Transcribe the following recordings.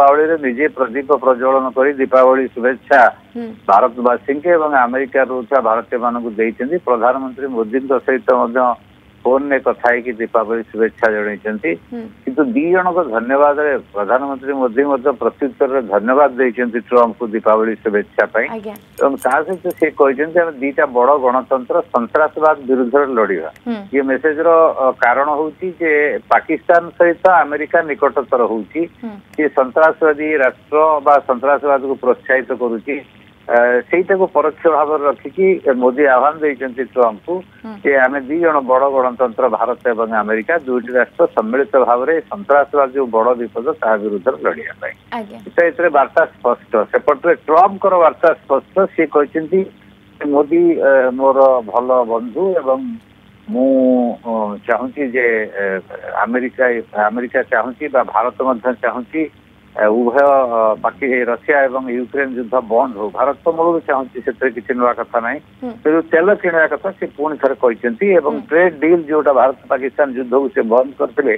दीपावली रे निजे प्रदीप प्रज्वलन कर दीपावली शुभेच्छा भारतवासी के अमेरिका रोचा भारतीय मानक देइछन्ती। प्रधानमंत्री मोदी सहित फोन ने कथा कि दीपावली शुभेच्छा जनइछन्ती किंतु दी जन को धन्यवाद प्रधानमंत्री मोदी प्रत्युत्तर धन्यवाद देइछन्ती ट्रम्प को दीपावली शुभेच्छा सहित से कहते दीटा बड़ गणतंत्र सन्त्रासवाद विरुद्ध लड़िया ये मेसेज रो कारण होउची जे पाकिस्तान सहित अमेरिका निकटतर होउची ये सन्त्रासवादी राष्ट्र बा सन्त्रासवाद को प्रोत्साहित करुची सेटा को परोक्ष भाव रखिकी मोदी आह्वान देइछन्ती ट्रम्प को कि आम दी जन बड़ गणतंत्र भारत एवं अमेरिका दुईटी राष्ट्र सम्मिलित भाव में सन्त्रासवाद जो बड़ विपद ता विरुद्ध लड़िया वार्ता स्पष्ट सेपटे ट्रम्प वार्ता स्पष्ट सी कहते मोदी मोर भल बंधु एवं मु चाहूँगी जे अमेरिका चाहूँगी भारत मध्य चाहूँगी उभय बाकी रशिया एवं यूक्रेन युद्ध बंद हो भारत तो मूल चाहूँगी से किसी नुआ कथा ना तो तेल किणवा कथा से पुणी थे कहते ट्रेड डील जोटा भारत पाकिस्तान युद्ध को से बंद करते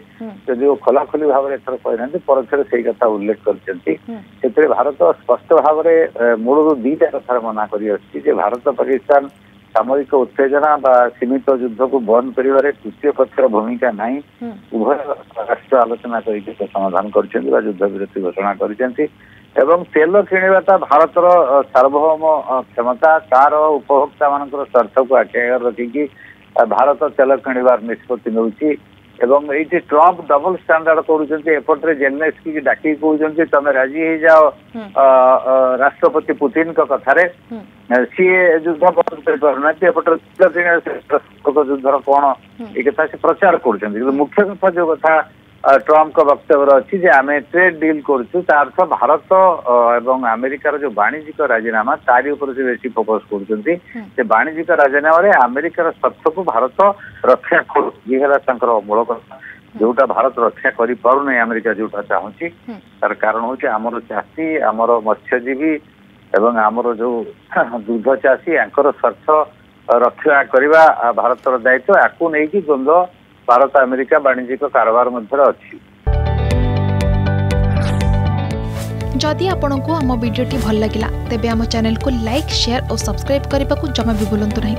जो खोलाखोली भाव में एथर कहना पर से कथा उल्लेख कर भारत स्पष्ट भाव में मूल दीटा कथार मना कर भारत पाकिस्तान सामरिक उत्तेजना बा सीमित युद्ध को बंद कर तृतीय पक्षर भूमिका नहीं उभय राष्ट्र आलोचना करके समाधान कर युद्ध विरति घोषणा कर तेल किणवाटा भारतर सार्वभौम क्षमता तार उपभोक्ता मान स्वार्थ को आखिर रखिकी भारत तेल किणवार निष्पत्ति नौची एवं ये ट्रम्प डबल स्टैंडर्ड करपटे जेलेन्स्की डाक कहते तुम राजी हो जाओ राष्ट्रपति पुतिन कथार सी युद्ध बंद करपटे युद्धर कौन ये कथा से प्रचार कर मुख्य कथा जो कथा ट्रम्प का वक्तव्य अच्छी आम ट्रेड डील करर्थ भारत एवं अमेरिकार जो वाणिज्यिक राजीनामा तारी उपर से बेसी फोकस कर वाणिज्यिक राजीनामा अमेरिकार स्वार्थ को भारत रक्षा कर मूल कथा जोटा भारत रक्षा कर पारना अमेरिका जोटा चाहूँगी तार कारण हूँ आमर चाषी आमर मत्स्यजीवी एवं आमर जो दुग्ध चाषी यांकर स्वार्थ रक्षा करने भारतर दायित्व आपको नहीं द्वंद्व भारत अमेरिका वाणिज्यिक कारोबार मध्य अच्छी। जदि आपंक आम भिडी भल लगा तेब आम चैनल को लाइक शेयर और सब्सक्राइब करने को जमा भी भूलु नहीं।